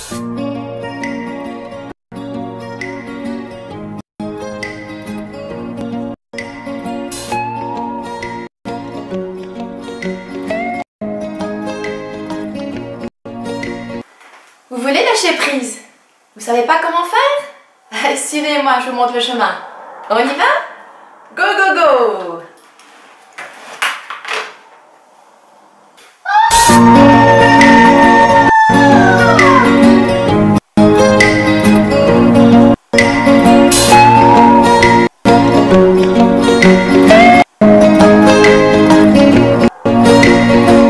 Vous voulez lâcher prise? Vous savez pas comment faire? Allez, suivez-moi, je vous montre le chemin. On y va? Go, go, go!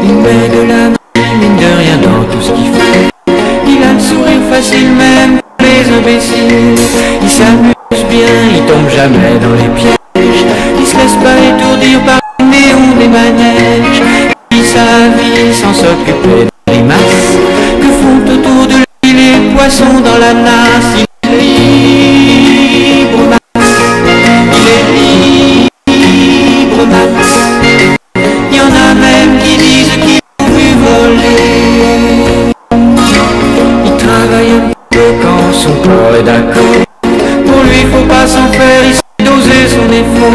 Il met de la main, mine de rien dans tout ce qu'il fait. Il a le sourire facile même pour les imbéciles. Il s'amuse bien, il tombe jamais dans les pièges. Il se laisse pas étourdir par les néons des manèges. Il vit sa vie sans s'occuper des grimaces que font autour de lui les poissons dans la nasse. Il est libre, Max. Il est libre, Max. Il y en a même qui disent qu'ils l'ont vu voler. Il travaille un peu quand son corps est d'accord. Pour lui, faut pas s'en faire, il sait doser son effort.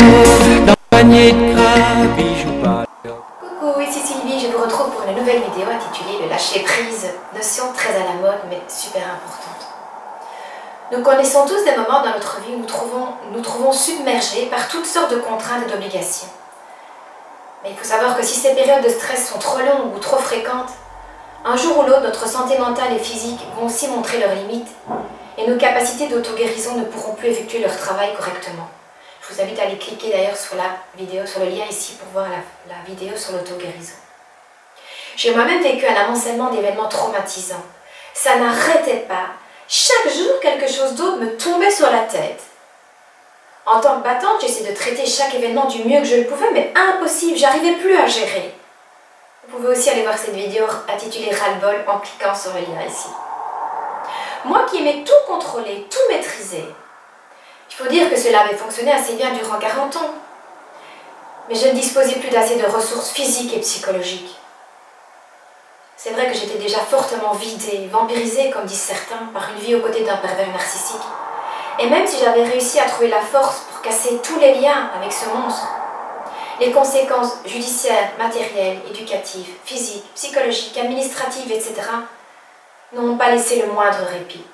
Dans le panier de crabe, il joue pas. Coucou, ici Sylvie, je vous retrouve pour une nouvelle vidéo intitulée Le lâcher prise, notion très à la mode mais super importante. Nous connaissons tous des moments dans notre vie où nous trouvons submergés par toutes sortes de contraintes et d'obligations. Mais il faut savoir que si ces périodes de stress sont trop longues ou trop fréquentes, un jour ou l'autre, notre santé mentale et physique vont aussi montrer leurs limites et nos capacités d'auto-guérison ne pourront plus effectuer leur travail correctement. Je vous invite à aller cliquer d'ailleurs sur la vidéo, sur le lien ici pour voir la vidéo sur l'auto-guérison. J'ai moi-même vécu un amoncellement d'événements traumatisants. Ça n'arrêtait pas. Chaque jour, quelque chose d'autre me tombait sur la tête. En tant que battante, j'essayais de traiter chaque événement du mieux que je le pouvais, mais impossible, j'arrivais plus à gérer. Vous pouvez aussi aller voir cette vidéo intitulée Ras-le-bol en cliquant sur le lien ici. Moi qui aimais tout contrôler, tout maîtriser, il faut dire que cela avait fonctionné assez bien durant 40 ans. Mais je ne disposais plus d'assez de ressources physiques et psychologiques. C'est vrai que j'étais déjà fortement vidée, vampirisée, comme disent certains, par une vie aux côtés d'un pervers narcissique. Et même si j'avais réussi à trouver la force pour casser tous les liens avec ce monstre, les conséquences judiciaires, matérielles, éducatives, physiques, psychologiques, administratives, etc. n'ont pas laissé le moindre répit.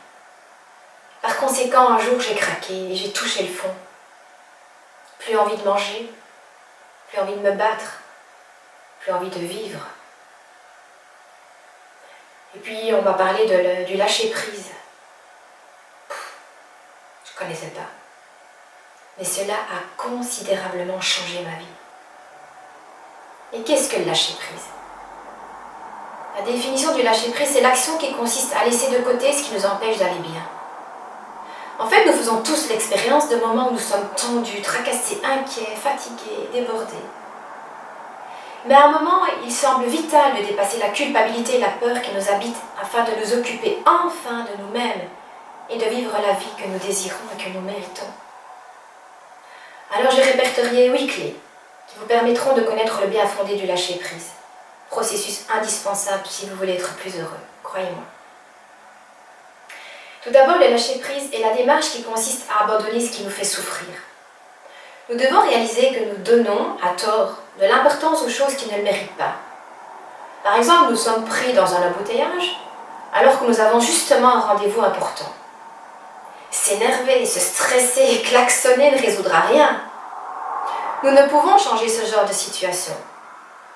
Par conséquent, un jour, j'ai craqué et j'ai touché le fond. Plus envie de manger, plus envie de me battre, plus envie de vivre. Et puis, on m'a parlé du lâcher-prise. Je ne connaissais pas. Mais cela a considérablement changé ma vie. Et qu'est-ce que le lâcher-prise? La définition du lâcher-prise, c'est l'action qui consiste à laisser de côté ce qui nous empêche d'aller bien. En fait, nous faisons tous l'expérience de moments où nous sommes tendus, tracassés, inquiets, fatigués, débordés. Mais à un moment, il semble vital de dépasser la culpabilité et la peur qui nous habitent afin de nous occuper enfin de nous-mêmes et de vivre la vie que nous désirons et que nous méritons. Alors j'ai répertorié 8 clés qui vous permettront de connaître le bien fondé du lâcher-prise. Processus indispensable si vous voulez être plus heureux, croyez-moi. Tout d'abord, le lâcher-prise est la démarche qui consiste à abandonner ce qui nous fait souffrir. Nous devons réaliser que nous donnons, à tort, de l'importance aux choses qui ne le méritent pas. Par exemple, nous sommes pris dans un embouteillage alors que nous avons justement un rendez-vous important. S'énerver, se stresser, klaxonner ne résoudra rien. Nous ne pouvons changer ce genre de situation.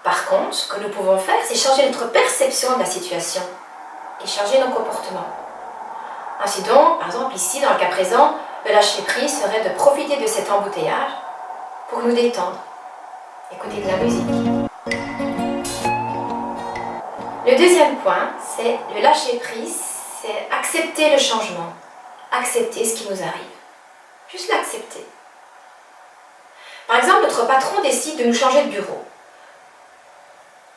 Par contre, ce que nous pouvons faire, c'est changer notre perception de la situation et changer nos comportements. Ainsi donc, par exemple ici, dans le cas présent, le lâcher-prise serait de profiter de cet embouteillage pour nous détendre, écouter de la musique. Le deuxième point, c'est le lâcher-prise, c'est accepter le changement, accepter ce qui nous arrive. Juste l'accepter. Par exemple, notre patron décide de nous changer de bureau.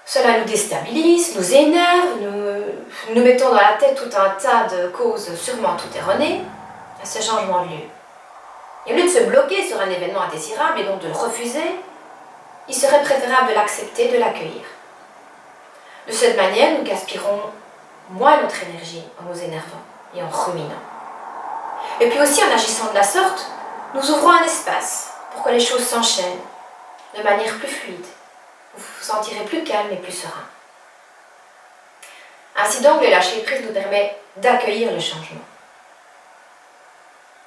Cela nous déstabilise, nous énerve, nous mettons dans la tête tout un tas de causes sûrement tout erronées à ce changement de lieu. Et au lieu de se bloquer sur un événement indésirable et donc de le refuser, il serait préférable de l'accepter, de l'accueillir. De cette manière, nous gaspillerons moins notre énergie en nous énervant et en ruminant. Et puis aussi en agissant de la sorte, nous ouvrons un espace pour que les choses s'enchaînent de manière plus fluide. Vous vous sentirez plus calme et plus serein. Ainsi donc, le lâcher-prise nous permet d'accueillir le changement.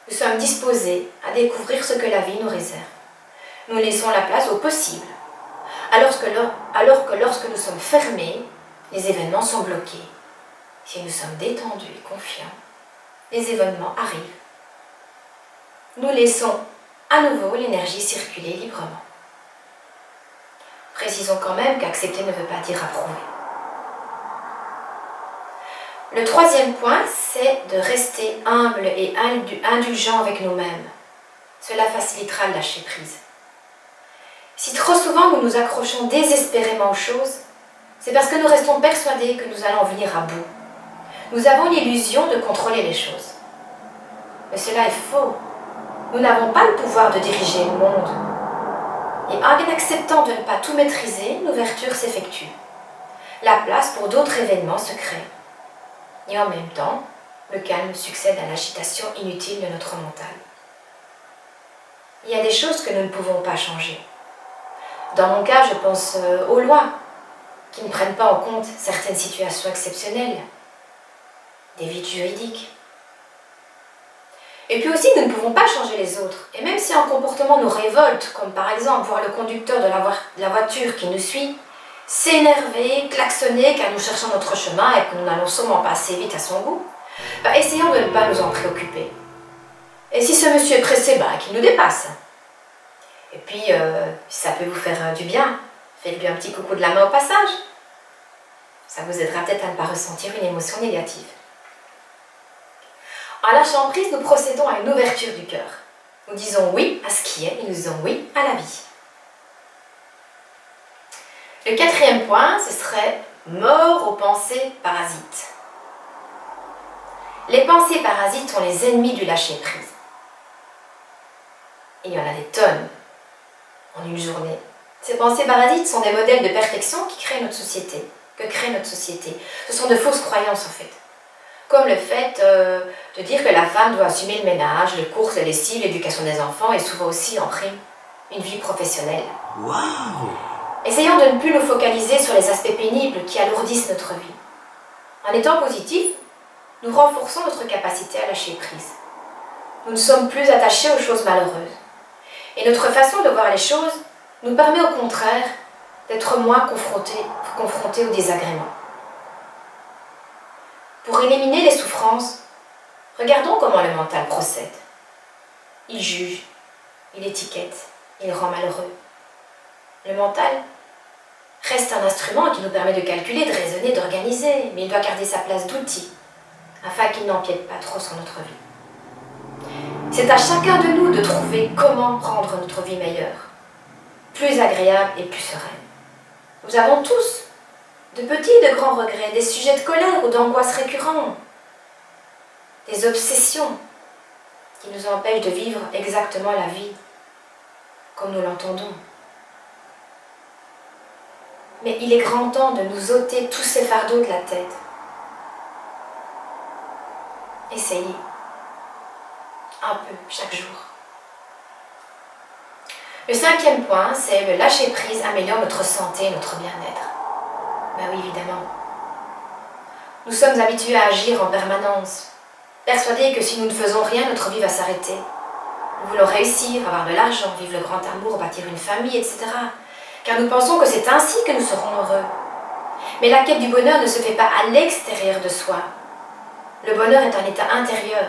Nous sommes disposés à découvrir ce que la vie nous réserve. Nous laissons la place au possible, alors que lorsque nous sommes fermés, les événements sont bloqués. Si nous sommes détendus et confiants, les événements arrivent. Nous laissons à nouveau l'énergie circuler librement. Précisons quand même qu'accepter ne veut pas dire approuver. Le troisième point, c'est de rester humble et indulgent avec nous-mêmes. Cela facilitera le lâcher-prise. Si trop souvent nous nous accrochons désespérément aux choses, c'est parce que nous restons persuadés que nous allons venir à bout. Nous avons l'illusion de contrôler les choses. Mais cela est faux. Nous n'avons pas le pouvoir de diriger le monde. Et en acceptant de ne pas tout maîtriser, une ouverture s'effectue. La place pour d'autres événements se crée. Et en même temps, le calme succède à l'agitation inutile de notre mental. Il y a des choses que nous ne pouvons pas changer. Dans mon cas, je pense aux lois, qui ne prennent pas en compte certaines situations exceptionnelles, des vides juridiques. Et puis aussi, nous ne pouvons pas changer les autres. Et même si un comportement nous révolte, comme par exemple voir le conducteur de la voiture qui nous suit s'énerver, klaxonner car nous cherchons notre chemin et que nous n'allons sûrement pas assez vite à son goût, essayons de ne pas nous en préoccuper. Et si ce monsieur est pressé, qu'il nous dépasse. Et puis, si ça peut vous faire du bien, faites-lui un petit coucou de la main au passage. Ça vous aidera peut-être à ne pas ressentir une émotion négative. En lâchant prise, nous procédons à une ouverture du cœur. Nous disons oui à ce qui est et nous disons oui à la vie. Le quatrième point, ce serait mort aux pensées parasites. Les pensées parasites sont les ennemis du lâcher-prise. Et il y en a des tonnes en une journée. Ces pensées parasites sont des modèles de perfection que crée notre société. Ce sont de fausses croyances en fait. Comme le fait de dire que la femme doit assumer le ménage, les courses, la lessive, l'éducation des enfants et souvent aussi en prime une vie professionnelle. Waouh! Essayons de ne plus nous focaliser sur les aspects pénibles qui alourdissent notre vie. En étant positifs, nous renforçons notre capacité à lâcher prise. Nous ne sommes plus attachés aux choses malheureuses. Et notre façon de voir les choses nous permet au contraire d'être moins confrontés aux désagréments. Pour éliminer les souffrances, regardons comment le mental procède. Il juge, il étiquette, il rend malheureux. Le mental reste un instrument qui nous permet de calculer, de raisonner, d'organiser, mais il doit garder sa place d'outil, afin qu'il n'empiète pas trop sur notre vie. C'est à chacun de nous de trouver comment rendre notre vie meilleure, plus agréable et plus sereine. Nous avons tous de petits et de grands regrets, des sujets de colère ou d'angoisse récurrents, des obsessions qui nous empêchent de vivre exactement la vie comme nous l'entendons. Mais il est grand temps de nous ôter tous ces fardeaux de la tête. Essayez, un peu, chaque jour. Le cinquième point, c'est le lâcher-prise améliore notre santé et notre bien-être. Ben oui, évidemment. Nous sommes habitués à agir en permanence, persuadés que si nous ne faisons rien, notre vie va s'arrêter. Nous voulons réussir, avoir de l'argent, vivre le grand amour, bâtir une famille, etc. Car nous pensons que c'est ainsi que nous serons heureux. Mais la quête du bonheur ne se fait pas à l'extérieur de soi. Le bonheur est un état intérieur.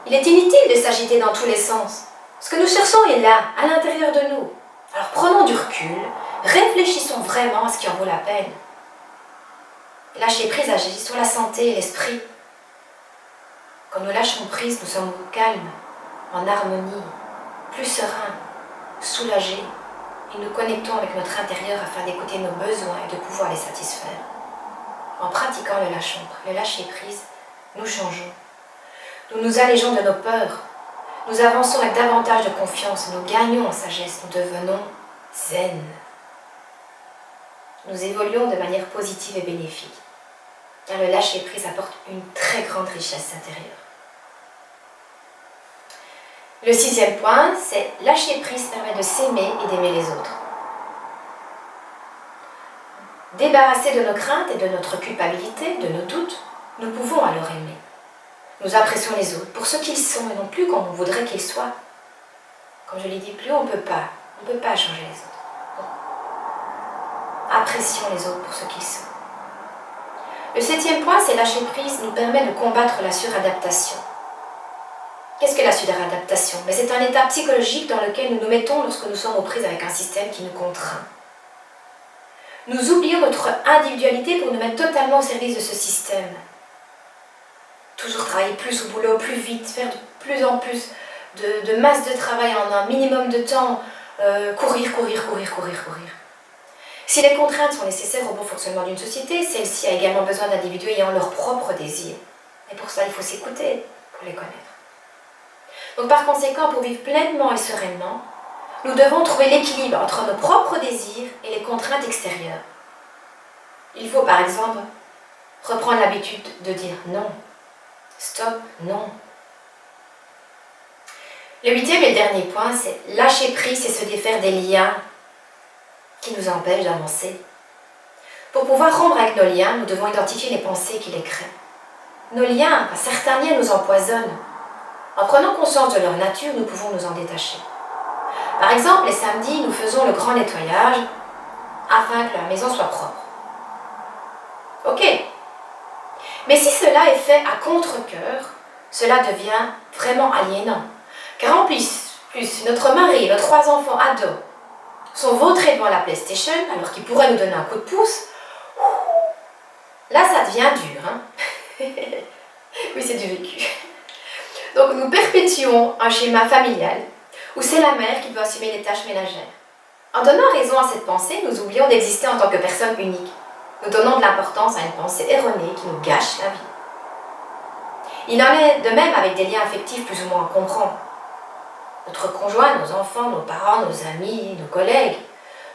Il est inutile de s'agiter dans tous les sens. Ce que nous cherchons est là, à l'intérieur de nous. Alors prenons du recul, réfléchissons vraiment à ce qui en vaut la peine. Lâcher prise agit sur la santé et l'esprit. Quand nous lâchons prise, nous sommes au calme, en harmonie, plus sereins, soulagés, et nous connectons avec notre intérieur afin d'écouter nos besoins et de pouvoir les satisfaire. En pratiquant le lâcher prise, nous changeons. Nous nous allégeons de nos peurs. Nous avançons avec davantage de confiance, nous gagnons en sagesse, nous devenons zen. Nous évoluons de manière positive et bénéfique. car le lâcher-prise apporte une très grande richesse intérieure. Le 6e point, c'est lâcher-prise permet de s'aimer et d'aimer les autres. Débarrassés de nos craintes et de notre culpabilité, de nos doutes, nous pouvons alors aimer. Nous apprécions les autres pour ce qu'ils sont et non plus comme on voudrait qu'ils soient. Comme je l'ai dit plus haut, on ne peut pas changer les autres. Donc, apprécions les autres pour ce qu'ils sont. Le 7e point, c'est lâcher prise, nous permet de combattre la suradaptation. Qu'est-ce que la suradaptation? C'est un état psychologique dans lequel nous nous mettons lorsque nous sommes aux prises avec un système qui nous contraint. Nous oublions notre individualité pour nous mettre totalement au service de ce système. Toujours travailler plus au boulot, plus vite, faire de plus en plus de masse de travail en un minimum de temps, courir. Si les contraintes sont nécessaires au bon fonctionnement d'une société, celle-ci a également besoin d'individus ayant leurs propres désirs. Et pour ça, il faut s'écouter pour les connaître. Donc par conséquent, pour vivre pleinement et sereinement, nous devons trouver l'équilibre entre nos propres désirs et les contraintes extérieures. Il faut par exemple reprendre l'habitude de dire non. Stop, non. Le 8e et le dernier point, c'est lâcher prise et se défaire des liens qui nous empêchent d'avancer. Pour pouvoir rompre avec nos liens, nous devons identifier les pensées qui les créent. Nos liens, certains liens nous empoisonnent. En prenant conscience de leur nature, nous pouvons nous en détacher. Par exemple, les samedis, nous faisons le grand nettoyage afin que la maison soit propre. Ok. Mais si cela est fait à contre-cœur, cela devient vraiment aliénant. Car en plus, notre mari et nos 3 enfants ados sont vautrés devant la PlayStation alors qu'ils pourraient nous donner un coup de pouce. Là, ça devient dur. Hein. Oui, c'est du vécu. Donc nous perpétuons un schéma familial où c'est la mère qui doit assumer les tâches ménagères. En donnant raison à cette pensée, nous oublions d'exister en tant que personne unique. Nous donnons de l'importance à une pensée erronée qui nous gâche la vie. Il en est de même avec des liens affectifs plus ou moins encombrants. Notre conjoint, nos enfants, nos parents, nos amis, nos collègues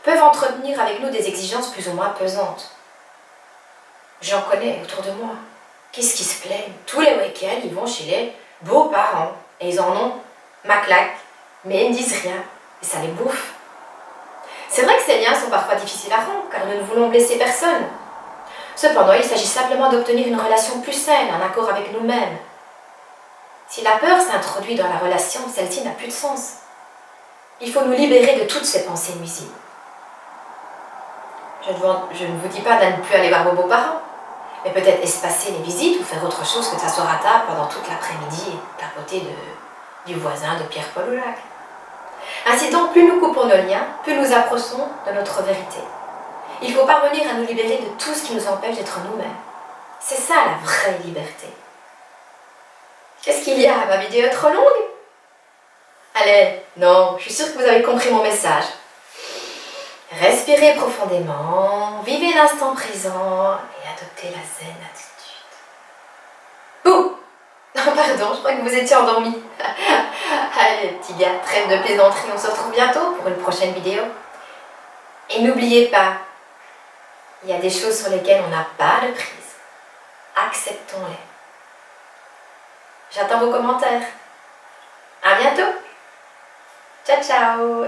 peuvent entretenir avec nous des exigences plus ou moins pesantes. J'en connais autour de moi. Qu'est-ce qui se plaignent? Tous les week-ends, ils vont chez les beaux-parents et ils en ont ma claque, mais ils ne disent rien et ça les bouffe. C'est vrai que ces liens sont parfois difficiles à rompre car nous ne voulons blesser personne. Cependant, il s'agit simplement d'obtenir une relation plus saine, en accord avec nous-mêmes. Si la peur s'introduit dans la relation, celle-ci n'a plus de sens. Il faut nous libérer de toutes ces pensées nuisibles. Je ne vous dis pas de ne plus aller voir vos beaux-parents, mais peut-être espacer les visites ou faire autre chose que de s'asseoir à table pendant toute l'après-midi et papoter du voisin de Pierre-Paul Oulac. Ainsi donc, plus nous coupons nos liens, plus nous approchons de notre vérité. Il faut parvenir à nous libérer de tout ce qui nous empêche d'être nous-mêmes. C'est ça la vraie liberté. Qu'est-ce qu'il y a? Ma vidéo est trop longue? Allez, non, je suis sûre que vous avez compris mon message. Respirez profondément, vivez l'instant présent et adoptez la zen attitude. Ouh! Non, pardon, je crois que vous étiez endormi. Allez, petits gars, trêve de plaisanterie, on se retrouve bientôt pour une prochaine vidéo. Et n'oubliez pas, il y a des choses sur lesquelles on n'a pas de prise. Acceptons-les. J'attends vos commentaires. À bientôt. Ciao, ciao.